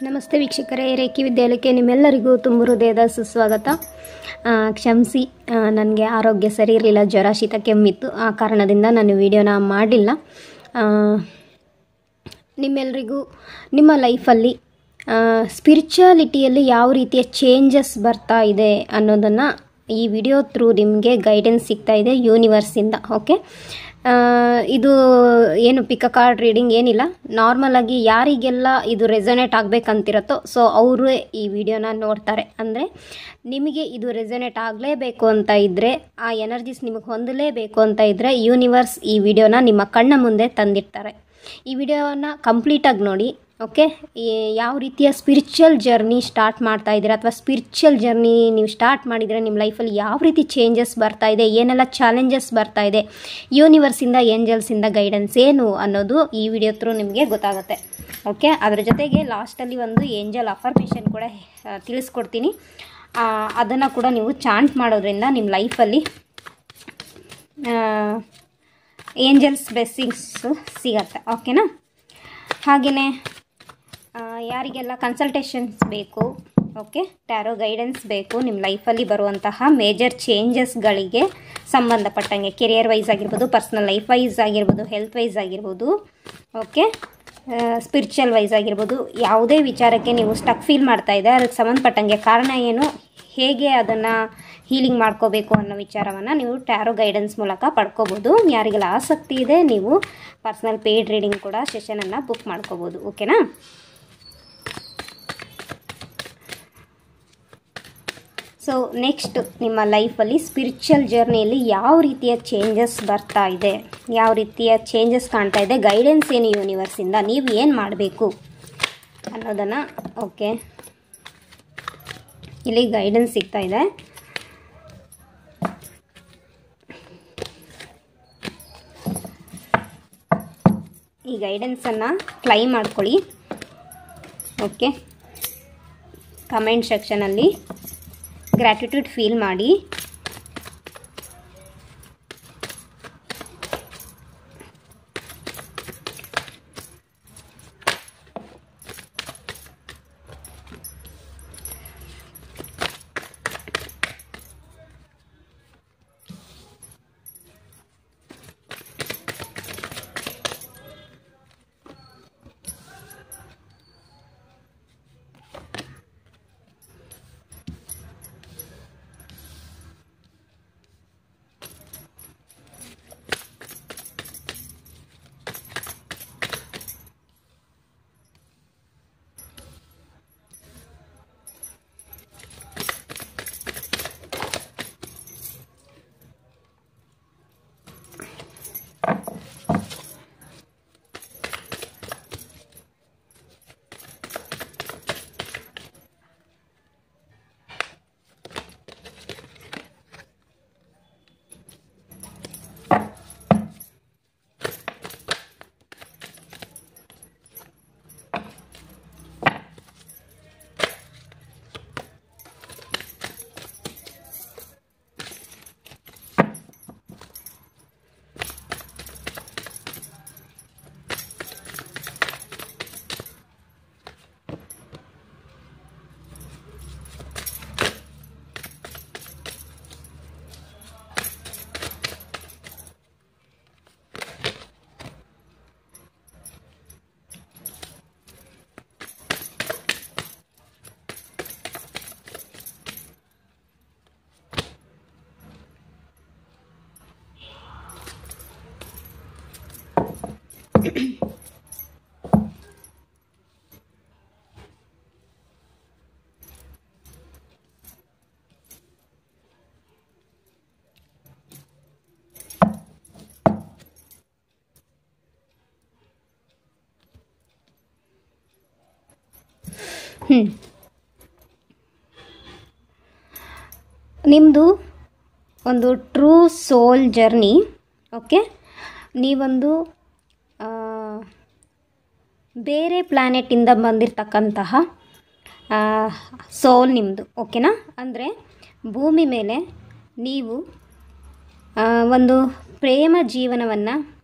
ನಮಸ್ತೆ ವೀಕ್ಷಕರೇ, ರೇಖಿ ವಿದ್ಯಾಲಯಕ್ಕೆ ನಿಮ್ಮೆಲ್ಲರಿಗೂ ತುಂಬ ಹೃದಯದ ಸುಸ್ವಾಗತ. ಕ್ಷಮಿಸಿ, ನನಗೆ ಆರೋಗ್ಯ ಸರಿ ಇರಲಿಲ್ಲ, ಜ್ವರ ಶೀತ ಕೆಮ್ಮಿತ್ತು. ಆ ಕಾರಣದಿಂದ ನಾನು ವಿಡಿಯೋನ ಮಾಡಿಲ್ಲ. ನಿಮ್ಮೆಲ್ಲರಿಗೂ ನಿಮ್ಮ ಲೈಫಲ್ಲಿ ಸ್ಪಿರಿಚುಯಾಲಿಟಿಯಲ್ಲಿ ಯಾವ ರೀತಿಯ ಚೇಂಜಸ್ ಬರ್ತಾ ಇದೆ ಅನ್ನೋದನ್ನು ಈ ವಿಡಿಯೋ ಥ್ರೂ ನಿಮಗೆ ಗೈಡೆನ್ಸ್ ಸಿಗ್ತಾ ಇದೆ ಯೂನಿವರ್ಸಿಂದ. ಓಕೆ, ಇದು ಏನು ಪಿಕ್ ಕಾರ್ಡ್ ರೀಡಿಂಗ್ ಏನಿಲ್ಲ, ನಾರ್ಮಲಾಗಿ ಯಾರಿಗೆಲ್ಲ ಇದು ರೆಸೊನೇಟ್ ಆಗಬೇಕಂತಿರತ್ತೋ ಸೊ ಅವರು ಈ ವಿಡಿಯೋನ ನೋಡ್ತಾರೆ. ಅಂದರೆ ನಿಮಗೆ ಇದು ರೆಸೊನೇಟ್ ಆಗಲೇಬೇಕು ಅಂತ ಇದ್ದರೆ, ಆ ಎನರ್ಜೀಸ್ ನಿಮಗೆ ಹೊಂದಲೇಬೇಕು ಅಂತ ಇದ್ದರೆ ಯೂನಿವರ್ಸ್ ಈ ವಿಡಿಯೋನ ನಿಮ್ಮ ಕಣ್ಣ ಮುಂದೆ ತಂದಿರ್ತಾರೆ. ಈ ವಿಡಿಯೋನ ಕಂಪ್ಲೀಟಾಗಿ ನೋಡಿ. ಓಕೆ, ಯಾವ ರೀತಿಯ ಸ್ಪಿರಿಚುವಲ್ ಜರ್ನಿ ಸ್ಟಾರ್ಟ್ ಮಾಡ್ತಾ ಇದ್ದೀರಾ ಅಥವಾ ಸ್ಪಿರಿಚುವಲ್ ಜರ್ನಿ ನೀವು ಸ್ಟಾರ್ಟ್ ಮಾಡಿದರೆ ನಿಮ್ಮ ಲೈಫಲ್ಲಿ ಯಾವ ರೀತಿ ಚೇಂಜಸ್ ಬರ್ತಾ ಇದೆ, ಏನೆಲ್ಲ ಚಾಲೆಂಜಸ್ ಬರ್ತಾ ಇದೆ, ಯೂನಿವರ್ಸಿಂದ ಏಂಜಲ್ಸಿಂದ ಗೈಡೆನ್ಸ್ ಏನು ಅನ್ನೋದು ಈ ವಿಡಿಯೋ ಥ್ರೂ ನಿಮಗೆ ಗೊತ್ತಾಗುತ್ತೆ. ಓಕೆ, ಅದರ ಜೊತೆಗೆ ಲಾಸ್ಟಲ್ಲಿ ಒಂದು ಏಂಜಲ್ ಅಫರ್ಮೇಷನ್ ಕೂಡ ತಿಳಿಸ್ಕೊಡ್ತೀನಿ. ಅದನ್ನು ಕೂಡ ನೀವು ಚಾಂಟ್ ಮಾಡೋದ್ರಿಂದ ನಿಮ್ಮ ಲೈಫಲ್ಲಿ ಏಂಜಲ್ಸ್ ಬ್ಲೆಸ್ಸಿಂಗ್ಸು ಸಿಗತ್ತೆ. ಓಕೆನಾ? ಹಾಗೆಯೇ ಯಾರಿಗೆಲ್ಲ ಕನ್ಸಲ್ಟೇಷನ್ಸ್ ಬೇಕು, ಓಕೆ, ಟ್ಯಾರೋ ಗೈಡೆನ್ಸ್ ಬೇಕು ನಿಮ್ಮ ಲೈಫಲ್ಲಿ ಬರುವಂತಹ ಮೇಜರ್ ಚೇಂಜಸ್ಗಳಿಗೆ ಸಂಬಂಧಪಟ್ಟಂಗೆ, ಕೆರಿಯರ್ ವೈಸ್ ಆಗಿರ್ಬೋದು, ಪರ್ಸ್ನಲ್ ಲೈಫ್ ವೈಸ್ ಆಗಿರ್ಬೋದು, ಹೆಲ್ತ್ ವೈಸ್ ಆಗಿರ್ಬೋದು, ಓಕೆ, ಸ್ಪಿರಿಚುವಲ್ ವೈಸ್ ಆಗಿರ್ಬೋದು, ಯಾವುದೇ ವಿಚಾರಕ್ಕೆ ನೀವು ಸ್ಟಕ್ ಫೀಲ್ ಮಾಡ್ತಾ ಇದೆ ಅದಕ್ಕೆ ಸಂಬಂಧಪಟ್ಟಂಗೆ ಕಾರಣ ಏನು, ಹೇಗೆ ಅದನ್ನು ಹೀಲಿಂಗ್ ಮಾಡ್ಕೋಬೇಕು ಅನ್ನೋ ವಿಚಾರವನ್ನು ನೀವು ಟ್ಯಾರೋ ಗೈಡೆನ್ಸ್ ಮೂಲಕ ಪಡ್ಕೋಬೋದು. ಯಾರಿಗೆಲ್ಲ ಆಸಕ್ತಿ ಇದೆ ನೀವು ಪರ್ಸ್ನಲ್ ಪೇಯ್ಡ್ ರೀಡಿಂಗ್ ಕೂಡ ಸೆಷನನ್ನು ಬುಕ್ ಮಾಡ್ಕೋಬೋದು. ಓಕೆನಾ? ಸೊ ನೆಕ್ಸ್ಟ್, ನಿಮ್ಮ ಲೈಫಲ್ಲಿ ಸ್ಪಿರಿಚುವಲ್ ಜರ್ನಿಯಲ್ಲಿ ಯಾವ ರೀತಿಯ ಚೇಂಜಸ್ ಬರ್ತಾ ಇದೆ, ಯಾವ ರೀತಿಯ ಚೇಂಜಸ್ ಕಾಣ್ತಾ ಇದೆ, ಗೈಡೆನ್ಸ್ ಏನು ಯೂನಿವರ್ಸಿಂದ, ನೀವು ಏನು ಮಾಡಬೇಕು ಅನ್ನೋದನ್ನು, ಓಕೆ, ಇಲ್ಲಿ ಗೈಡೆನ್ಸ್ ಸಿಗ್ತಾ ಇದೆ. ಈ ಗೈಡೆನ್ಸನ್ನು ಕ್ಲೈಮ್ ಮಾಡ್ಕೊಳ್ಳಿ. ಓಕೆ, ಕಮೆಂಟ್ ಸೆಕ್ಷನಲ್ಲಿ ಗ್ರ್ಯಾಟಿಟ್ಯೂಡ್ ಫೀಲ್ ಮಾಡಿ. ನಿಮ್ಮದು ಒಂದು ಟ್ರೂ ಸೋಲ್ ಜರ್ನಿ. ಓಕೆ, ನೀವೊಂದು ಬೇರೆ ಪ್ಲ್ಯಾನೆಟಿಂದ ಬಂದಿರತಕ್ಕಂತಹ ಸೋಲ್ ನಿಮ್ಮದು. ಓಕೆನಾ? ಅಂದರೆ ಭೂಮಿ ಮೇಲೆ ನೀವು ಒಂದು ಪ್ರೇಮ ಜೀವನವನ್ನು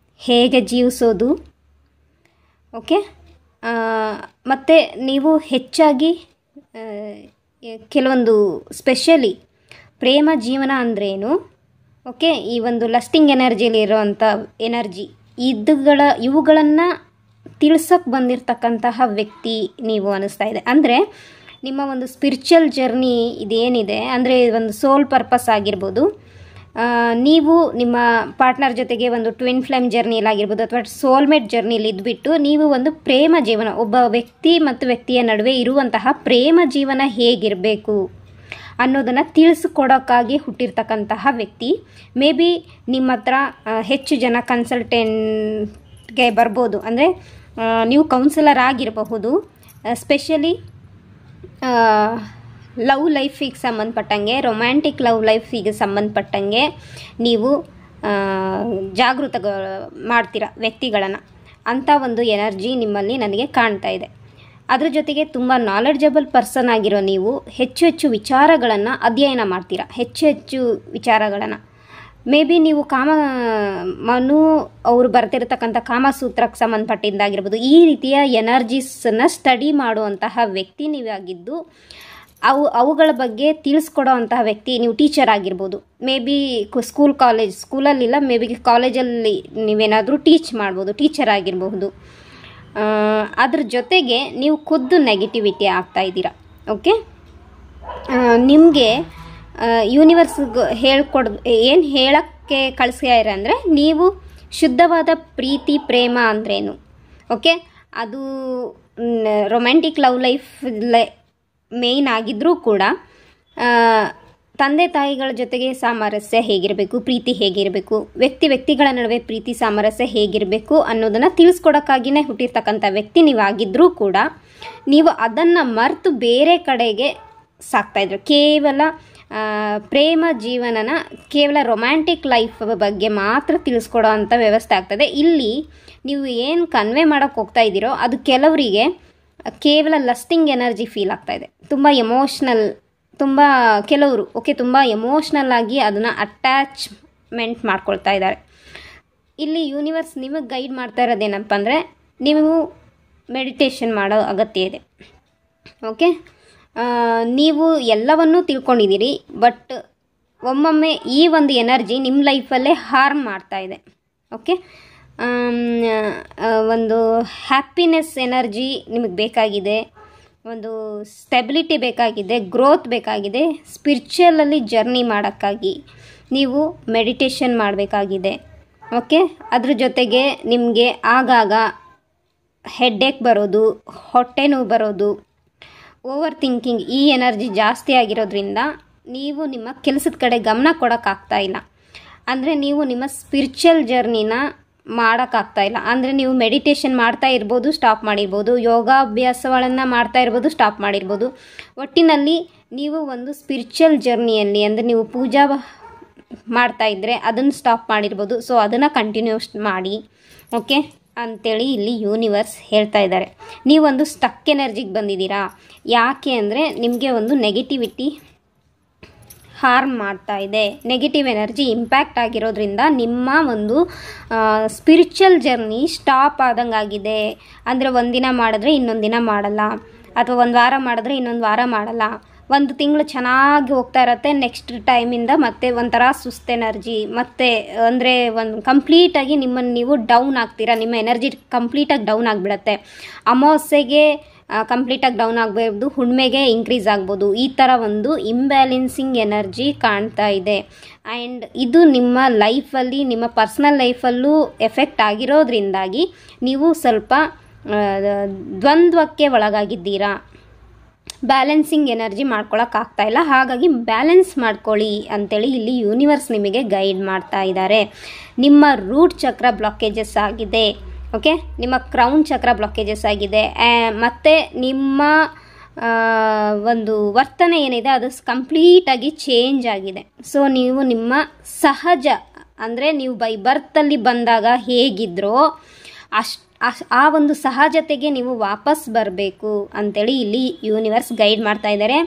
ಹೇಗೆ ಜೀವಿಸೋದು, ಓಕೆ, ಮತ್ತು ನೀವು ಹೆಚ್ಚಾಗಿ ಕೆಲವೊಂದು ಸ್ಪೆಷಲಿ ಪ್ರೇಮ ಜೀವನ ಅಂದ್ರೇನು, ಓಕೆ, ಈ ಒಂದು ಲಸ್ಟಿಂಗ್ ಎನರ್ಜಿಲಿ ಇರೋವಂಥ ಎನರ್ಜಿ ಇವುಗಳನ್ನು ತಿಳಿಸೋಕ್ಕೆ ಬಂದಿರತಕ್ಕಂತಹ ವ್ಯಕ್ತಿ ನೀವು ಅನ್ನಿಸ್ತಾ ಇದೆ. ಅಂದರೆ ನಿಮ್ಮ ಒಂದು ಸ್ಪಿರಿಚುವಲ್ ಜರ್ನಿ ಇದೇನಿದೆ, ಅಂದರೆ ಒಂದು ಸೋಲ್ ಪರ್ಪಸ್ ಆಗಿರ್ಬೋದು, ನೀವು ನಿಮ್ಮ ಪಾರ್ಟ್ನರ್ ಜೊತೆಗೆ ಒಂದು ಟ್ವಿನ್ ಫ್ಲೇಮ್ ಜರ್ನಿಲಾಗಿರ್ಬೋದು ಅಥವಾ ಸೋಲ್ಮೇಟ್ ಜರ್ನಿಲಿ ಇದ್ಬಿಟ್ಟು ನೀವು ಒಂದು ಪ್ರೇಮ ಜೀವನ, ಒಬ್ಬ ವ್ಯಕ್ತಿ ಮತ್ತು ವ್ಯಕ್ತಿಯ ನಡುವೆ ಇರುವಂತಹ ಪ್ರೇಮ ಜೀವನ ಹೇಗಿರಬೇಕು ಅನ್ನೋದನ್ನು ತಿಳಿಸ್ಕೊಡೋಕ್ಕಾಗಿ ಹುಟ್ಟಿರ್ತಕ್ಕಂತಹ ವ್ಯಕ್ತಿ. ಮೇ ಬಿ ನಿಮ್ಮ ಹತ್ರ ಹೆಚ್ಚು ಜನ ಕನ್ಸಲ್ಟೆಂಟ್ಗೆ ಬರ್ಬೋದು, ಅಂದರೆ ನೀವು ಕೌನ್ಸಿಲರ್ ಆಗಿರಬಹುದು. ಸ್ಪೆಷಲಿ ಲವ್ ಲೈಫಿಗೆ ಸಂಬಂಧಪಟ್ಟಂಗೆ, ರೊಮ್ಯಾಂಟಿಕ್ ಲವ್ ಲೈಫಿಗೆ ಸಂಬಂಧಪಟ್ಟಂಗೆ ನೀವು ಜಾಗೃತ ಮಾಡ್ತೀರ ವ್ಯಕ್ತಿಗಳನ್ನು, ಅಂಥ ಒಂದು ಎನರ್ಜಿ ನಿಮ್ಮಲ್ಲಿ ನನಗೆ ಕಾಣ್ತಾ ಇದೆ. ಅದ್ರ ಜೊತೆಗೆ ತುಂಬ ನಾಲೆಡ್ಜಬಲ್ ಪರ್ಸನ್ ಆಗಿರೋ ನೀವು ಹೆಚ್ಚು ಹೆಚ್ಚು ವಿಚಾರಗಳನ್ನು ಅಧ್ಯಯನ ಮಾಡ್ತೀರಾ, ಹೆಚ್ಚು ವಿಚಾರಗಳನ್ನು. ಮೇ ಬಿ ನೀವು ಮನು ಅವರು ಬರ್ತಿರತಕ್ಕಂಥ ಕಾಮಸೂತ್ರಕ್ಕೆ ಸಂಬಂಧಪಟ್ಟಿದ್ದಾಗಿರ್ಬೋದು, ಈ ರೀತಿಯ ಎನರ್ಜೀಸನ್ನು ಸ್ಟಡಿ ಮಾಡುವಂತಹ ವ್ಯಕ್ತಿ ನೀವಾಗಿದ್ದು ಅವುಗಳ ಬಗ್ಗೆ ತಿಳಿಸ್ಕೊಡೋ ಅಂತಹ ವ್ಯಕ್ತಿ. ನೀವು ಟೀಚರ್ ಆಗಿರ್ಬೋದು, ಮೇ ಬಿ ಸ್ಕೂಲಲ್ಲಿಲ್ಲ, ಮೇ ಬಿ ಕಾಲೇಜಲ್ಲಿ ನೀವೇನಾದರೂ ಟೀಚ್ ಮಾಡ್ಬೋದು, ಟೀಚರ್ ಆಗಿರಬಹುದು. ಅದ್ರ ಜೊತೆಗೆ ನೀವು ಖುದ್ದು ನೆಗೆಟಿವಿಟಿ ಆಗ್ತಾ ಇದ್ದೀರಾ. ಓಕೆ, ನಿಮಗೆ ಯೂನಿವರ್ಸ್ಗೆ ಏನು ಹೇಳೋಕ್ಕೆ ಕಳಿಸ್ಯಾರ ಅಂದರೆ, ನೀವು ಶುದ್ಧವಾದ ಪ್ರೀತಿ ಪ್ರೇಮ ಅಂದ್ರೇನು, ಓಕೆ, ಅದು ರೊಮ್ಯಾಂಟಿಕ್ ಲವ್ ಲೈಫ್ ಮೇಯ್ನ್ ಆಗಿದ್ದರೂ ಕೂಡ ತಂದೆ ತಾಯಿಗಳ ಜೊತೆಗೆ ಸಾಮರಸ್ಯ ಹೇಗಿರಬೇಕು, ಪ್ರೀತಿ ಹೇಗಿರಬೇಕು, ವ್ಯಕ್ತಿಗಳ ನಡುವೆ ಪ್ರೀತಿ ಸಾಮರಸ್ಯ ಹೇಗಿರಬೇಕು ಅನ್ನೋದನ್ನು ತಿಳಿಸ್ಕೊಡೋಕ್ಕಾಗಿಯೇ ಹುಟ್ಟಿರ್ತಕ್ಕಂಥ ವ್ಯಕ್ತಿ ನೀವಾಗಿದ್ದರೂ ಕೂಡ ನೀವು ಅದನ್ನು ಮರೆತು ಬೇರೆ ಕಡೆಗೆ ಸಾಕ್ತಾಯಿದ್ರು. ಕೇವಲ ಪ್ರೇಮ ಜೀವನನ ಕೇವಲ ರೊಮ್ಯಾಂಟಿಕ್ ಲೈಫ್ ಬಗ್ಗೆ ಮಾತ್ರ ತಿಳಿಸ್ಕೊಡೋ ಅಂಥ ವ್ಯವಸ್ಥೆ ಆಗ್ತದೆ. ಇಲ್ಲಿ ನೀವು ಏನು ಕನ್ವೆ ಮಾಡೋಕ್ಕೆ ಹೋಗ್ತಾ ಇದ್ದೀರೋ ಅದು ಕೆಲವರಿಗೆ ಕೇವಲ ಲಸ್ಟಿಂಗ್ ಎನರ್ಜಿ ಫೀಲ್ ಆಗ್ತಾಯಿದೆ, ತುಂಬ ಎಮೋಷ್ನಲ್, ಕೆಲವರು ತುಂಬ ಎಮೋಷ್ನಲ್ ಆಗಿ ಅದನ್ನು ಅಟ್ಯಾಚ್ಮೆಂಟ್ ಮಾಡ್ಕೊಳ್ತಾ ಇದ್ದಾರೆ. ಇಲ್ಲಿ ಯೂನಿವರ್ಸ್ ನಿಮಗೆ ಗೈಡ್ ಮಾಡ್ತಾ ಇರೋದೇನಪ್ಪ ಅಂದರೆ, ನೀವು ಮೆಡಿಟೇಷನ್ ಮಾಡೋ ಅಗತ್ಯ ಇದೆ. ಓಕೆ, ನೀವು ಎಲ್ಲವನ್ನೂ ತಿಳ್ಕೊಂಡಿದ್ದೀರಿ, ಬಟ್ ಒಮ್ಮೊಮ್ಮೆ ಈ ಒಂದು ಎನರ್ಜಿ ನಿಮ್ಮ ಲೈಫಲ್ಲೇ ಹಾರ್ಮ್ ಮಾಡ್ತಾ ಇದೆ. ಓಕೆ, ಒಂದು ಹ್ಯಾಪಿನೆಸ್ ಎನರ್ಜಿ ನಿಮಗೆ ಬೇಕಾಗಿದೆ, ಒಂದು ಸ್ಟೆಬಿಲಿಟಿ ಬೇಕಾಗಿದೆ, ಗ್ರೋತ್ ಬೇಕಾಗಿದೆ. ಸ್ಪಿರಿಚುವಲಲ್ಲಿ ಜರ್ನಿ ಮಾಡೋಕ್ಕಾಗಿ ನೀವು ಮೆಡಿಟೇಷನ್ ಮಾಡಬೇಕಾಗಿದೆ. ಓಕೆ, ಅದ್ರ ಜೊತೆಗೆ ನಿಮಗೆ ಆಗಾಗ ಹೆಡ್ಡೇಕ್ ಬರೋದು, ಹೊಟ್ಟೆ ನೋವು ಬರೋದು, ಓವರ್ ಥಿಂಕಿಂಗ್, ಈ ಎನರ್ಜಿ ಜಾಸ್ತಿ ಆಗಿರೋದ್ರಿಂದ ನೀವು ನಿಮ್ಮ ಕೆಲಸದ ಕಡೆ ಗಮನ ಕೊಡೋಕ್ಕಾಗ್ತಾ ಇಲ್ಲ. ಅಂದರೆ ನೀವು ನಿಮ್ಮ ಸ್ಪಿರಿಚುವಲ್ ಜರ್ನಿನ ಮಾಡೋಕ್ಕಾಗ್ತಾ ಇಲ್ಲ. ಅಂದರೆ ನೀವು ಮೆಡಿಟೇಷನ್ ಮಾಡ್ತಾ ಇರ್ಬೋದು, ಸ್ಟಾಪ್ ಮಾಡಿರ್ಬೋದು, ಯೋಗಾಭ್ಯಾಸಗಳನ್ನು ಮಾಡ್ತಾ ಇರ್ಬೋದು, ಸ್ಟಾಪ್ ಮಾಡಿರ್ಬೋದು. ಒಟ್ಟಿನಲ್ಲಿ ನೀವು ಒಂದು ಸ್ಪಿರಿಚುವಲ್ ಜರ್ನಿಯಲ್ಲಿ, ಅಂದರೆ ನೀವು ಪೂಜಾ ಮಾಡ್ತಾ ಇದ್ದರೆ ಅದನ್ನು ಸ್ಟಾಪ್ ಮಾಡಿರ್ಬೋದು. ಸೊ ಅದನ್ನು ಕಂಟಿನ್ಯೂಸ್ ಮಾಡಿ, ಓಕೆ ಅಂಥೇಳಿ ಇಲ್ಲಿ ಯೂನಿವರ್ಸ್ ಹೇಳ್ತಾ ಇದ್ದಾರೆ. ನೀವೊಂದು ಸ್ಟಕ್ ಎನರ್ಜಿಗೆ ಬಂದಿದ್ದೀರಾ. ಯಾಕೆ ಅಂದರೆ ನಿಮಗೆ ಒಂದು ನೆಗೆಟಿವಿಟಿ ಹಾರ್ಮ್ ಮಾಡ್ತಾ ಇದೆ, ನೆಗೆಟಿವ್ ಎನರ್ಜಿ ಇಂಪ್ಯಾಕ್ಟ್ ಆಗಿರೋದ್ರಿಂದ ನಿಮ್ಮ ಒಂದು ಸ್ಪಿರಿಚುವಲ್ ಜರ್ನಿ ಸ್ಟಾಪ್ ಆದಂಗೆ ಆಗಿದೆ. ಅಂದರೆ ಒಂದಿನ ಮಾಡಿದ್ರೆ ಇನ್ನೊಂದು ದಿನ ಮಾಡಲ್ಲ, ಅಥವಾ ಒಂದು ವಾರ ಮಾಡಿದ್ರೆ ಇನ್ನೊಂದು ವಾರ ಮಾಡಲ್ಲ. ಒಂದು ತಿಂಗಳು ಚೆನ್ನಾಗಿ ಹೋಗ್ತಾ ಇರತ್ತೆ, ನೆಕ್ಸ್ಟ್ ಟೈಮಿಂದ ಮತ್ತೆ ಒಂಥರ ಸುಸ್ತು ಎನರ್ಜಿ, ಮತ್ತು ಅಂದರೆ ಒಂದು ಕಂಪ್ಲೀಟಾಗಿ ನಿಮ್ಮನ್ನು ನೀವು ಡೌನ್ ಆಗ್ತೀರಾ, ನಿಮ್ಮ ಎನರ್ಜಿ ಕಂಪ್ಲೀಟಾಗಿ ಡೌನ್ ಆಗಿಬಿಡತ್ತೆ. ಅಮಾವಾಸ್ಯೆಗೆ ಕಂಪ್ಲೀಟಾಗಿ ಡೌನ್ ಆಗಬಹುದು, ಹುಣ್ಣಿಮೆಗೆ ಇನ್ಕ್ರೀಸ್ ಆಗ್ಬೋದು. ಈ ಥರ ಒಂದು ಇಂಬ್ಯಾಲೆನ್ಸಿಂಗ್ ಎನರ್ಜಿ ಕಾಣ್ತಾ ಇದೆ. ಆ್ಯಂಡ್ ಇದು ನಿಮ್ಮ ಲೈಫಲ್ಲಿ, ನಿಮ್ಮ ಪರ್ಸ್ನಲ್ ಲೈಫಲ್ಲೂ ಎಫೆಕ್ಟ್ ಆಗಿರೋದ್ರಿಂದಾಗಿ ನೀವು ಸ್ವಲ್ಪ ದ್ವಂದ್ವಕ್ಕೆ ಒಳಗಾಗಿದ್ದೀರಾ. ಬ್ಯಾಲೆನ್ಸಿಂಗ್ ಎನರ್ಜಿ ಮಾಡ್ಕೊಳಕ್ಕಾಗ್ತಾ ಇಲ್ಲ. ಹಾಗಾಗಿ ಬ್ಯಾಲೆನ್ಸ್ ಮಾಡ್ಕೊಳ್ಳಿ ಅಂತೇಳಿ ಇಲ್ಲಿ ಯೂನಿವರ್ಸ್ ನಿಮಗೆ ಗೈಡ್ ಮಾಡ್ತಾ ಇದ್ದಾರೆ. ನಿಮ್ಮ ರೂಟ್ ಚಕ್ರ ಬ್ಲಾಕೇಜಸ್ ಆಗಿದೆ. ಓಕೆ, ನಿಮ್ಮ ಕ್ರೌನ್ ಚಕ್ರ ಬ್ಲಾಕೇಜಸ್ ಆಗಿದೆ. ಮತ್ತು ನಿಮ್ಮ ಒಂದು ವರ್ತನೆ ಏನಿದೆ ಅದು ಕಂಪ್ಲೀಟಾಗಿ ಚೇಂಜ್ ಆಗಿದೆ. ಸೊ ನೀವು ನಿಮ್ಮ ಸಹಜ, ಅಂದರೆ ನೀವು ಬೈ ಬರ್ತಲ್ಲಿ ಬಂದಾಗ ಹೇಗಿದ್ರೋ ಆ ಒಂದು ಸಹಜತೆಗೆ ನೀವು ವಾಪಸ್ ಬರಬೇಕು ಅಂತೇಳಿ ಇಲ್ಲಿ ಯೂನಿವರ್ಸ್ ಗೈಡ್ ಮಾಡ್ತಾ ಇದ್ದಾರೆ.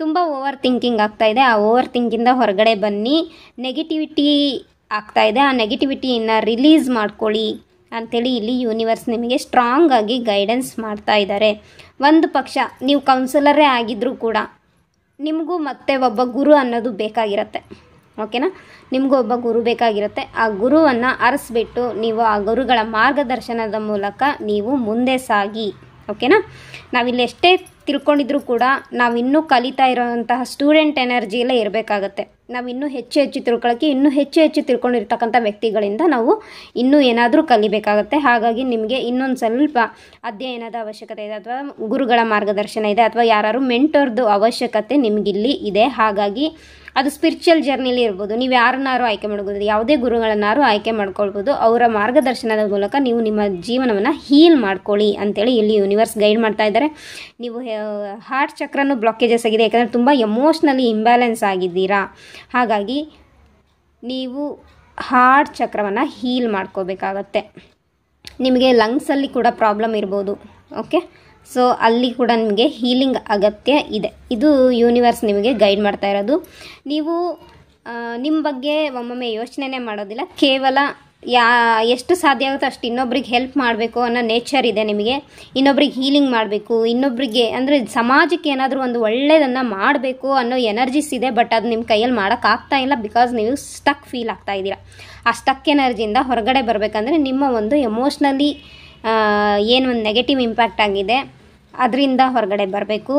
ತುಂಬ ಓವರ್ ಥಿಂಕಿಂಗ್ ಆಗ್ತಾಯಿದೆ, ಆ ಓವರ್ ಥಿಂಕಿಂದ ಹೊರಗಡೆ ಬನ್ನಿ. ನೆಗೆಟಿವಿಟಿ ಆಗ್ತಾಯಿದೆ, ಆ ನೆಗೆಟಿವಿಟಿಯನ್ನು ರಿಲೀಸ್ ಮಾಡ್ಕೊಳ್ಳಿ ಅಂಥೇಳಿ ಇಲ್ಲಿ ಯೂನಿವರ್ಸ್ ನಿಮಗೆ ಸ್ಟ್ರಾಂಗ್ ಆಗಿ ಗೈಡೆನ್ಸ್ ಮಾಡ್ತಾ ಇದ್ದಾರೆ. ಒಂದು ಪಕ್ಷ ನೀವು ಕೌನ್ಸಿಲರೇ ಆಗಿದ್ದರೂ ಕೂಡ ನಿಮಗೂ ಮತ್ತೆ ಒಬ್ಬ ಗುರು ಅನ್ನೋದು ಬೇಕಾಗಿರುತ್ತೆ. ಓಕೆನಾ, ನಿಮಗೂ ಒಬ್ಬ ಗುರು ಬೇಕಾಗಿರುತ್ತೆ. ಆ ಗುರುವನ್ನು ಅರಸ್ಬಿಟ್ಟು ನೀವು ಆ ಗುರುಗಳ ಮಾರ್ಗದರ್ಶನದ ಮೂಲಕ ನೀವು ಮುಂದೆ ಸಾಗಿ. ಓಕೆನಾ, ನಾವಿಲ್ಲಿ ಎಷ್ಟೇ ತಿಳ್ಕೊಂಡಿದ್ರೂ ಕೂಡ ನಾವಿನ್ನೂ ಕಲಿತಾ ಇರೋವಂತಹ ಸ್ಟೂಡೆಂಟ್ ಎನರ್ಜಿಯಲ್ಲೇ ಇರಬೇಕಾಗತ್ತೆ. ನಾವು ಇನ್ನೂ ಹೆಚ್ಚು ತಿಳ್ಕೊಳ್ಳೋಕ್ಕೆ ಇನ್ನೂ ಹೆಚ್ಚು ತಿಳ್ಕೊಂಡಿರ್ತಕ್ಕಂಥ ವ್ಯಕ್ತಿಗಳಿಂದ ನಾವು ಇನ್ನೂ ಏನಾದರೂ ಕಲಿಬೇಕಾಗತ್ತೆ. ಹಾಗಾಗಿ ನಿಮಗೆ ಇನ್ನೊಂದು ಸ್ವಲ್ಪ ಅಧ್ಯಯನದ ಅವಶ್ಯಕತೆ ಇದೆ, ಅಥವಾ ಗುರುಗಳ ಮಾರ್ಗದರ್ಶನ ಇದೆ, ಅಥವಾ ಯಾರು ಮೆಂಟರ್ದು ಅವಶ್ಯಕತೆ ನಿಮಗಿಲ್ಲಿ ಇದೆ. ಹಾಗಾಗಿ ಅದು ಸ್ಪಿರಿಚುವಲ್ ಜರ್ನಿಲಿ ಇರ್ಬೋದು. ನೀವು ಯಾರನ್ನಾರು ಆಯ್ಕೆ ಮಾಡ್ಬೋದು, ಯಾವುದೇ ಗುರುಗಳನ್ನಾರು ಆಯ್ಕೆ ಮಾಡ್ಕೊಳ್ಬೋದು. ಅವರ ಮಾರ್ಗದರ್ಶನದ ಮೂಲಕ ನೀವು ನಿಮ್ಮ ಜೀವನವನ್ನು ಹೀಲ್ ಮಾಡ್ಕೊಳ್ಳಿ ಅಂತೇಳಿ ಇಲ್ಲಿ ಯೂನಿವರ್ಸ್ ಗೈಡ್ ಮಾಡ್ತಾ ಇದ್ದಾರೆ. ನೀವು ಹಾರ್ಟ್ ಚಕ್ರನೂ ಬ್ಲಾಕೇಜಸ್ ಆಗಿದೆ, ಯಾಕಂದರೆ ತುಂಬ ಎಮೋಷ್ನಲಿ ಇಂಬ್ಯಾಲೆನ್ಸ್ ಆಗಿದ್ದೀರಾ. ಹಾಗಾಗಿ ನೀವು ಹಾರ್ಟ್ ಚಕ್ರವನ್ನು ಹೀಲ್ ಮಾಡ್ಕೋಬೇಕಾಗತ್ತೆ. ನಿಮಗೆ ಲಂಗ್ಸಲ್ಲಿ ಕೂಡ ಪ್ರಾಬ್ಲಮ್ ಇರ್ಬೋದು. ಓಕೆ, ಸೊ ಅಲ್ಲಿ ಕೂಡ ನಿಮಗೆ ಹೀಲಿಂಗ್ ಅಗತ್ಯ ಇದೆ. ಇದು ಯೂನಿವರ್ಸ್ ನಿಮಗೆ ಗೈಡ್ ಮಾಡ್ತಾ ಇರೋದು. ನೀವು ನಿಮ್ಮ ಬಗ್ಗೆ ಒಮ್ಮೊಮ್ಮೆ ಯೋಚನೆ ಮಾಡೋದಿಲ್ಲ, ಕೇವಲ ಎಷ್ಟು ಸಾಧ್ಯ ಆಗುತ್ತೋ ಅಷ್ಟು ಇನ್ನೊಬ್ರಿಗೆ ಹೆಲ್ಪ್ ಮಾಡಬೇಕು ಅನ್ನೋ ನೇಚರ್ ಇದೆ ನಿಮಗೆ. ಇನ್ನೊಬ್ರಿಗೆ ಹೀಲಿಂಗ್ ಮಾಡಬೇಕು, ಇನ್ನೊಬ್ರಿಗೆ ಅಂದರೆ ಸಮಾಜಕ್ಕೆ ಏನಾದರೂ ಒಂದು ಒಳ್ಳೆಯದನ್ನು ಮಾಡಬೇಕು ಅನ್ನೋ ಎನರ್ಜಿಸ್ ಇದೆ. ಬಟ್ ಅದು ನಿಮ್ಮ ಕೈಯಲ್ಲಿ ಮಾಡೋಕ್ಕಾಗ್ತಾ ಇಲ್ಲ, ಬಿಕಾಸ್ ನೀವು ಸ್ಟಕ್ ಫೀಲ್ ಆಗ್ತಾ ಇದ್ದೀರಾ. ಆ ಸ್ಟಕ್ ಎನರ್ಜಿಯಿಂದ ಹೊರಗಡೆ ಬರಬೇಕಂದ್ರೆ ನಿಮ್ಮ ಒಂದು ಎಮೋಷ್ನಲಿ ಏನು ಒಂದು ನೆಗೆಟಿವ್ ಇಂಪ್ಯಾಕ್ಟ್ ಆಗಿದೆ ಅದರಿಂದ ಹೊರಗಡೆ ಬರಬೇಕು.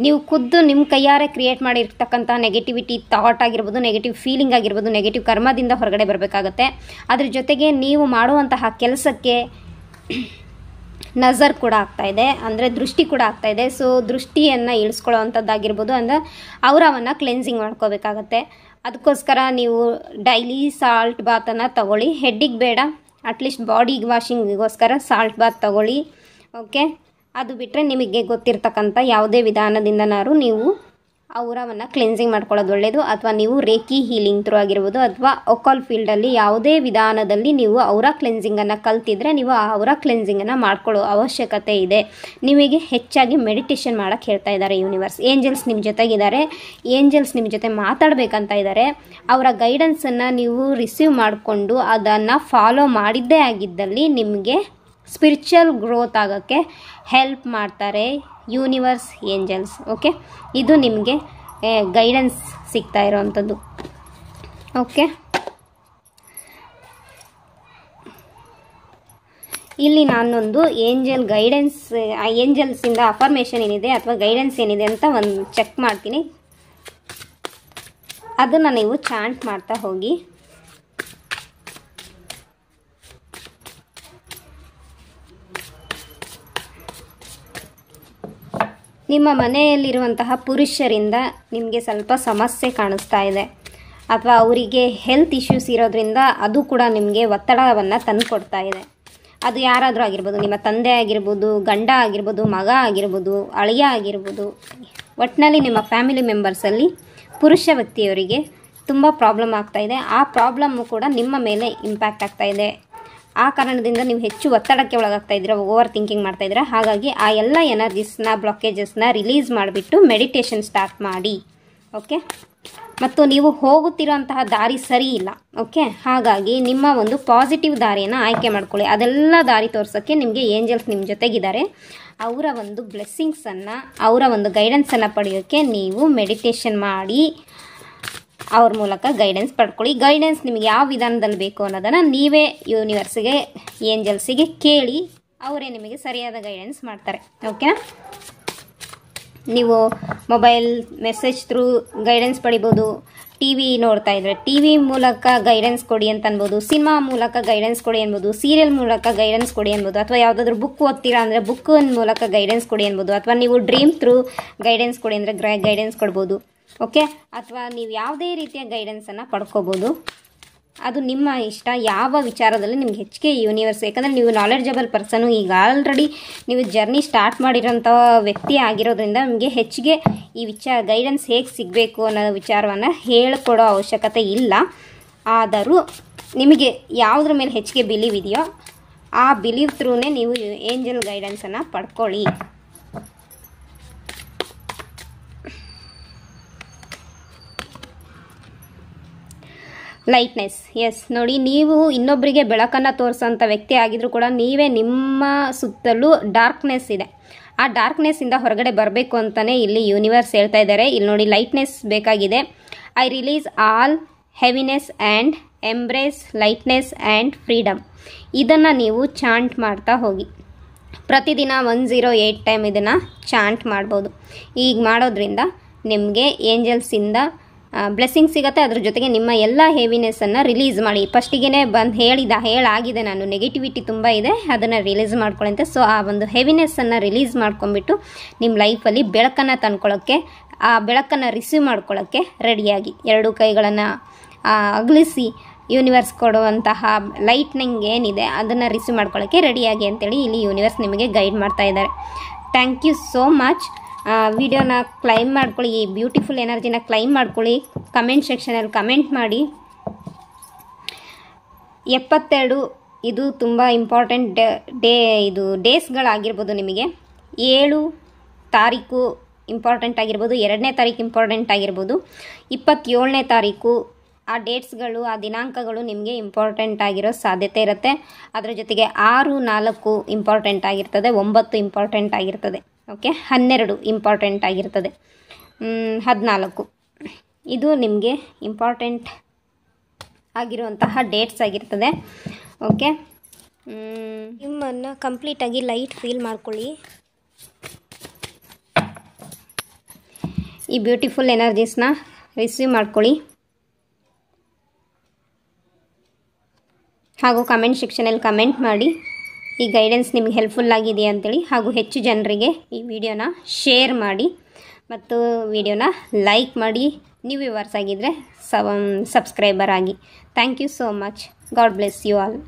ನೀವು ಖುದ್ದು ನಿಮ್ಮ ಕೈಯಾರೆ ಕ್ರಿಯೇಟ್ ಮಾಡಿರ್ತಕ್ಕಂಥ ನೆಗೆಟಿವಿಟಿ ಥಾಟ್ ಆಗಿರ್ಬೋದು, ನೆಗೆಟಿವ್ ಫೀಲಿಂಗ್ ಆಗಿರ್ಬೋದು, ನೆಗೆಟಿವ್ ಕರ್ಮದಿಂದ ಹೊರಗಡೆ ಬರಬೇಕಾಗತ್ತೆ. ಅದ್ರ ಜೊತೆಗೆ ನೀವು ಮಾಡುವಂತಹ ಕೆಲಸಕ್ಕೆ ನಜರ್ ಕೂಡ ಆಗ್ತಾಯಿದೆ, ಅಂದರೆ ದೃಷ್ಟಿ ಕೂಡ ಆಗ್ತಾಯಿದೆ. ಸೊ ದೃಷ್ಟಿಯನ್ನು ಇಳಿಸ್ಕೊಳ್ಳೋ ಅಂಥದ್ದಾಗಿರ್ಬೋದು, ಅಂದರೆ ಅವರವನ್ನು ಕ್ಲೆನ್ಸಿಂಗ್ ಮಾಡ್ಕೋಬೇಕಾಗತ್ತೆ. ಅದಕ್ಕೋಸ್ಕರ ನೀವು ಡೈಲಿ ಸಾಲ್ಟ್ ಬಾತನ್ನು ತಗೊಳ್ಳಿ. ಹೆಡ್ಡಿಗೆ ಬೇಡ, ಅಟ್ಲೀಸ್ಟ್ ಬಾಡಿ ವಾಷಿಂಗಿಗೋಸ್ಕರ ಸಾಲ್ಟ್ ಬಾತ್ ತಗೊಳ್ಳಿ. ಓಕೆ, ಅದು ಬಿಟ್ಟರೆ ನಿಮಗೆ ಗೊತ್ತಿರ್ತಕ್ಕಂಥ ಯಾವುದೇ ವಿಧಾನದಿಂದನಾರು ನೀವು ಅವರವನ್ನು ಕ್ಲೆನ್ಸಿಂಗ್ ಮಾಡ್ಕೊಳ್ಳೋದು ಒಳ್ಳೆಯದು. ಅಥವಾ ನೀವು ರೇಕಿ ಹೀಲಿಂಗ್ ಥ್ರೂ ಆಗಿರ್ಬೋದು, ಅಥವಾ ಒಕಾಲ್ ಫೀಲ್ಡಲ್ಲಿ ಯಾವುದೇ ವಿಧಾನದಲ್ಲಿ ನೀವು ಅವರ ಕ್ಲೆನ್ಸಿಂಗನ್ನು ಕಲ್ತಿದ್ರೆ ನೀವು ಆ ಅವರ ಕ್ಲೆನ್ಸಿಂಗನ್ನು ಮಾಡ್ಕೊಳ್ಳೋ ಅವಶ್ಯಕತೆ ಇದೆ. ನಿಮಗೆ ಹೆಚ್ಚಾಗಿ ಮೆಡಿಟೇಷನ್ ಮಾಡೋಕ್ಕೆ ಹೇಳ್ತಾ ಇದ್ದಾರೆ ಯೂನಿವರ್ಸ್. ಏಂಜಲ್ಸ್ ನಿಮ್ಮ ಜೊತೆಗಿದ್ದಾರೆ, ಏಂಜಲ್ಸ್ ನಿಮ್ಮ ಜೊತೆ ಮಾತಾಡಬೇಕಂತ ಇದ್ದಾರೆ. ಅವರ ಗೈಡೆನ್ಸನ್ನು ನೀವು ರಿಸೀವ್ ಮಾಡಿಕೊಂಡು ಅದನ್ನು ಫಾಲೋ ಮಾಡಿದ್ದೇ ಆಗಿದ್ದಲ್ಲಿ ನಿಮಗೆ ಸ್ಪಿರಿಚುವಲ್ ಗ್ರೋತ್ ಆಗೋಕ್ಕೆ ಹೆಲ್ಪ್ ಮಾಡ್ತಾರೆ ಯೂನಿವರ್ಸ್ ಏಂಜಲ್ಸ್. ಓಕೆ, ಇದು ನಿಮಗೆ ಗೈಡೆನ್ಸ್ ಸಿಗ್ತಾ ಇರೋವಂಥದ್ದು. ಓಕೆ, ಇಲ್ಲಿ ನಾನೊಂದು ಏಂಜಲ್ ಗೈಡೆನ್ಸ್, ಏಂಜಲ್ಸಿಂದ ಅಫರ್ಮೇಷನ್ ಏನಿದೆ ಅಥವಾ ಗೈಡೆನ್ಸ್ ಏನಿದೆ ಅಂತ ಒಂದು ಚೆಕ್ ಮಾಡ್ತೀನಿ. ಅದನ್ನು ನೀವು ಚಾಂಟ್ ಮಾಡ್ತಾ ಹೋಗಿ. ನಿಮ್ಮ ಮನೆಯಲ್ಲಿರುವಂತಹ ಪುರುಷರಿಂದ ನಿಮಗೆ ಸ್ವಲ್ಪ ಸಮಸ್ಯೆ ಕಾಣಿಸ್ತಾ ಇದೆ, ಅಥವಾ ಅವರಿಗೆ ಹೆಲ್ತ್ ಇಶ್ಯೂಸ್ ಇರೋದ್ರಿಂದ ಅದು ಕೂಡ ನಿಮಗೆ ಒತ್ತಡವನ್ನು ತಂದುಕೊಡ್ತಾ ಇದೆ. ಅದು ಯಾರಾದರೂ ಆಗಿರ್ಬೋದು, ನಿಮ್ಮ ತಂದೆ ಆಗಿರ್ಬೋದು, ಗಂಡ ಆಗಿರ್ಬೋದು, ಮಗ ಆಗಿರ್ಬೋದು, ಅಳಿಯ ಆಗಿರ್ಬೋದು, ಒಟ್ಟಿನಲ್ಲಿ ನಿಮ್ಮ ಫ್ಯಾಮಿಲಿ ಮೆಂಬರ್ಸಲ್ಲಿ ಪುರುಷ ವ್ಯಕ್ತಿಯವರಿಗೆ ತುಂಬ ಪ್ರಾಬ್ಲಮ್ ಆಗ್ತಾಯಿದೆ. ಆ ಪ್ರಾಬ್ಲಮ್ಮು ಕೂಡ ನಿಮ್ಮ ಮೇಲೆ ಇಂಪ್ಯಾಕ್ಟ್ ಆಗ್ತಾಯಿದೆ. ಆ ಕಾರಣದಿಂದ ನೀವು ಹೆಚ್ಚು ಒತ್ತಡಕ್ಕೆ ಒಳಗಾಗ್ತಾ ಇದ್ದೀರಾ, ಓವರ್ ಥಿಂಕಿಂಗ್ ಮಾಡ್ತಾ ಇದ್ದೀರಾ. ಹಾಗಾಗಿ ಆ ಎಲ್ಲ ಎನರ್ಜೀಸ್ನ, ಬ್ಲಾಕೇಜಸ್ನ ರಿಲೀಸ್ ಮಾಡಿಬಿಟ್ಟು ಮೆಡಿಟೇಷನ್ ಸ್ಟಾರ್ಟ್ ಮಾಡಿ. ಓಕೆ, ಮತ್ತು ನೀವು ಹೋಗುತ್ತಿರೋಂತಹ ದಾರಿ ಸರಿ ಇಲ್ಲ. ಓಕೆ, ಹಾಗಾಗಿ ನಿಮ್ಮ ಒಂದು ಪಾಸಿಟಿವ್ ದಾರಿಯನ್ನು ಆಯ್ಕೆ ಮಾಡ್ಕೊಳ್ಳಿ. ಅದೆಲ್ಲ ದಾರಿ ತೋರ್ಸೋಕ್ಕೆ ನಿಮಗೆ ಏಂಜಲ್ಸ್ ನಿಮ್ಮ ಜೊತೆಗಿದ್ದಾರೆ. ಅವರ ಒಂದು ಬ್ಲೆಸ್ಸಿಂಗ್ಸನ್ನು, ಅವರ ಒಂದು ಗೈಡೆನ್ಸನ್ನು ಪಡೆಯೋಕ್ಕೆ ನೀವು ಮೆಡಿಟೇಷನ್ ಮಾಡಿ ಅವ್ರ ಮೂಲಕ ಗೈಡೆನ್ಸ್ ಪಡ್ಕೊಳ್ಳಿ. ಗೈಡೆನ್ಸ್ ನಿಮಗೆ ಯಾವ ವಿಧಾನದಲ್ಲಿ ಬೇಕು ಅನ್ನೋದನ್ನು ನೀವೇ ಯೂನಿವರ್ಸಿಗೆ, ಏಂಜಲ್ಸಿಗೆ ಕೇಳಿ, ಅವರೇ ನಿಮಗೆ ಸರಿಯಾದ ಗೈಡೆನ್ಸ್ ಮಾಡ್ತಾರೆ. ಓಕೆನಾ, ನೀವು ಮೊಬೈಲ್ ಮೆಸೇಜ್ ಥ್ರೂ ಗೈಡೆನ್ಸ್ ಪಡಿಬೋದು. ಟಿ ವಿ ನೋಡ್ತಾ ಇದ್ರೆ ಟಿ ವಿ ಮೂಲಕ ಗೈಡೆನ್ಸ್ ಕೊಡಿ ಅಂತ ಅನ್ಬೋದು, ಸಿನಿಮಾ ಮೂಲಕ ಗೈಡೆನ್ಸ್ ಕೊಡಿ ಅನ್ಬೋದು, ಸೀರಿಯಲ್ ಮೂಲಕ ಗೈಡೆನ್ಸ್ ಕೊಡಿ ಅನ್ಬೋದು, ಅಥವಾ ಯಾವುದಾದ್ರೂ ಬುಕ್ ಓದ್ತೀರಾ ಅಂದರೆ ಬುಕ್ಕಿನ ಮೂಲಕ ಗೈಡೆನ್ಸ್ ಕೊಡಿ ಅನ್ಬೋದು, ಅಥವಾ ನೀವು ಡ್ರೀಮ್ ಥ್ರೂ ಗೈಡೆನ್ಸ್ ಕೊಡಿ ಅಂದರೆ ಗೈಡೆನ್ಸ್ ಕೊಡ್ಬೋದು. ಓಕೆ, ಅಥವಾ ನೀವು ಯಾವುದೇ ರೀತಿಯ ಗೈಡೆನ್ಸನ್ನು ಪಡ್ಕೋಬೋದು. ಅದು ನಿಮ್ಮ ಇಷ್ಟ, ಯಾವ ವಿಚಾರದಲ್ಲಿ ನಿಮ್ಗೆ ಹೆಚ್ಚಿಗೆ ಯೂನಿವರ್ಸ್, ಯಾಕಂದರೆ ನೀವು ನಾಲೆಡ್ಜಬಲ್ ಪರ್ಸನು, ಈಗ ಆಲ್ರೆಡಿ ನೀವು ಜರ್ನಿ ಸ್ಟಾರ್ಟ್ ಮಾಡಿರೋಂಥ ವ್ಯಕ್ತಿ ಆಗಿರೋದ್ರಿಂದ ನಿಮಗೆ ಹೆಚ್ಚಿಗೆ ಈ ಗೈಡೆನ್ಸ್ ಹೇಗೆ ಸಿಗಬೇಕು ಅನ್ನೋ ವಿಚಾರವನ್ನು ಹೇಳಿಕೊಡೋ ಅವಶ್ಯಕತೆ ಇಲ್ಲ. ಆದರೂ ನಿಮಗೆ ಯಾವುದ್ರ ಮೇಲೆ ಹೆಚ್ಚಿಗೆ ಬಿಲೀವ್ ಇದೆಯೋ ಆ ಬಿಲೀವ್ ಥ್ರೂನೇ ನೀವು ಏಂಜಲ್ ಗೈಡೆನ್ಸನ್ನು ಪಡ್ಕೊಳ್ಳಿ. ಲೈಟ್ನೆಸ್. ಎಸ್, ನೋಡಿ, ನೀವು ಇನ್ನೊಬ್ಬರಿಗೆ ಬೆಳಕನ್ನು ತೋರಿಸೋಂಥ ವ್ಯಕ್ತಿ ಆಗಿದ್ರೂ ಕೂಡ ನೀವೇ ನಿಮ್ಮ ಸುತ್ತಲೂ ಡಾರ್ಕ್ನೆಸ್ ಇದೆ, ಆ ಡಾರ್ಕ್ನೆಸ್ಸಿಂದ ಹೊರಗಡೆ ಬರಬೇಕು ಅಂತಲೇ ಇಲ್ಲಿ ಯೂನಿವರ್ಸ್ ಹೇಳ್ತಾ ಇದ್ದಾರೆ. ಇಲ್ಲಿ ನೋಡಿ, ಲೈಟ್ನೆಸ್ ಬೇಕಾಗಿದೆ. I release all heaviness and embrace lightness and freedom. ಇದನ್ನು ನೀವು ಚಾಂಟ್ ಮಾಡ್ತಾ ಹೋಗಿ. ಪ್ರತಿದಿನ 108 ಟೈಮ್ ಇದನ್ನು ಚಾಂಟ್ ಮಾಡ್ಬೋದು. ಈಗ ಮಾಡೋದ್ರಿಂದ ನಿಮಗೆ ಏಂಜಲ್ಸಿಂದ ಬ್ಲೆಸ್ಸಿಂಗ್ ಸಿಗುತ್ತೆ. ಅದ್ರ ಜೊತೆಗೆ ನಿಮ್ಮ ಎಲ್ಲ ಹೆವಿನೆಸ್ಸನ್ನು ರಿಲೀಸ್ ಮಾಡಿ. ಫಸ್ಟಿಗೆ ಬಂದು ಹೇಳಾಗಿದೆ ನಾನು, ನೆಗೆಟಿವಿಟಿ ತುಂಬ ಇದೆ, ಅದನ್ನು ರಿಲೀಸ್ ಮಾಡ್ಕೊಳ್ಳಂತೆ. ಸೊ ಆ ಒಂದು ಹೆವಿನೆಸ್ಸನ್ನು ರಿಲೀಸ್ ಮಾಡ್ಕೊಂಬಿಟ್ಟು ನಿಮ್ಮ ಲೈಫಲ್ಲಿ ಬೆಳಕನ್ನು ತಂದ್ಕೊಳ್ಳೋಕ್ಕೆ, ಆ ಬೆಳಕನ್ನು ರಿಸೀವ್ ಮಾಡ್ಕೊಳ್ಳೋಕ್ಕೆ ರೆಡಿಯಾಗಿ ಎರಡೂ ಕೈಗಳನ್ನು ಅಗಲಿಸಿ ಯೂನಿವರ್ಸ್ ಕೊಡುವಂತಹ ಲೈಟ್ನಿಂಗ್ ಏನಿದೆ ಅದನ್ನು ರಿಸೀವ್ ಮಾಡ್ಕೊಳ್ಳೋಕ್ಕೆ ರೆಡಿಯಾಗಿ ಅಂತೇಳಿ ಇಲ್ಲಿ ಯೂನಿವರ್ಸ್ ನಿಮಗೆ ಗೈಡ್ ಮಾಡ್ತಾ ಇದ್ದಾರೆ. Thank you so much. ವಿಡಿಯೋನ ಕ್ಲೈಮ್ ಮಾಡ್ಕೊಳ್ಳಿ, ಈ ಬ್ಯೂಟಿಫುಲ್ ಎನರ್ಜಿನ ಕ್ಲೈಮ್ ಮಾಡ್ಕೊಳ್ಳಿ. ಕಮೆಂಟ್ ಸೆಕ್ಷನಲ್ಲಿ ಕಮೆಂಟ್ ಮಾಡಿ. 72 ಇದು ತುಂಬ ಇಂಪಾರ್ಟೆಂಟ್ ಇದು ಡೇಸ್ಗಳಾಗಿರ್ಬೋದು. ನಿಮಗೆ 7 ತಾರೀಕು ಇಂಪಾರ್ಟೆಂಟ್ ಆಗಿರ್ಬೋದು, 2ನೇ ತಾರೀಕು ಇಂಪಾರ್ಟೆಂಟ್ ಆಗಿರ್ಬೋದು, 27ನೇ ತಾರೀಕು ಆ ಡೇಟ್ಸ್ಗಳು, ಆ ದಿನಾಂಕಗಳು ನಿಮಗೆ ಇಂಪಾರ್ಟೆಂಟ್ ಆಗಿರೋ ಸಾಧ್ಯತೆ ಇರುತ್ತೆ. ಅದರ ಜೊತೆಗೆ 6-4 ಇಂಪಾರ್ಟೆಂಟ್ ಆಗಿರ್ತದೆ, 9 ಇಂಪಾರ್ಟೆಂಟ್ ಆಗಿರ್ತದೆ, ಓಕೆ, 12 ಇಂಪಾರ್ಟೆಂಟ್ ಆಗಿರ್ತದೆ, 14 ಇದು ನಿಮಗೆ ಇಂಪಾರ್ಟೆಂಟ್ ಆಗಿರುವಂತಹ ಡೇಟ್ಸ್ ಆಗಿರ್ತದೆ. ಓಕೆ, ನಿಮ್ಮನ್ನು ಕಂಪ್ಲೀಟಾಗಿ ಲೈಟ್ ಫೀಲ್ ಮಾಡ್ಕೊಳ್ಳಿ. ಈ ಬ್ಯೂಟಿಫುಲ್ ಎನರ್ಜೀಸ್ನ ರಿಸೀವ್ ಮಾಡ್ಕೊಳ್ಳಿ. ಹಾಗೂ ಕಮೆಂಟ್ ಸೆಕ್ಷನಲ್ಲಿ ಕಮೆಂಟ್ ಮಾಡಿ ಈ ಗೈಡೆನ್ಸ್ ನಿಮಗೆ ಹೆಲ್ಪ್ಫುಲ್ ಆಗಿದೆಯಾ ಅಂತೇಳಿ. ಹಾಗೂ ಹೆಚ್ಚು ಜನರಿಗೆ ಈ ವಿಡಿಯೋನ ಶೇರ್ ಮಾಡಿ ಮತ್ತು ವಿಡಿಯೋನ ಲೈಕ್ ಮಾಡಿ. ನೀವು ವ್ಯೂವರ್ಸ್ ಆಗಿದ್ದರೆ ಸಬ್ಸ್ಕ್ರೈಬರ್ ಆಗಿ. Thank you so much. God bless you all.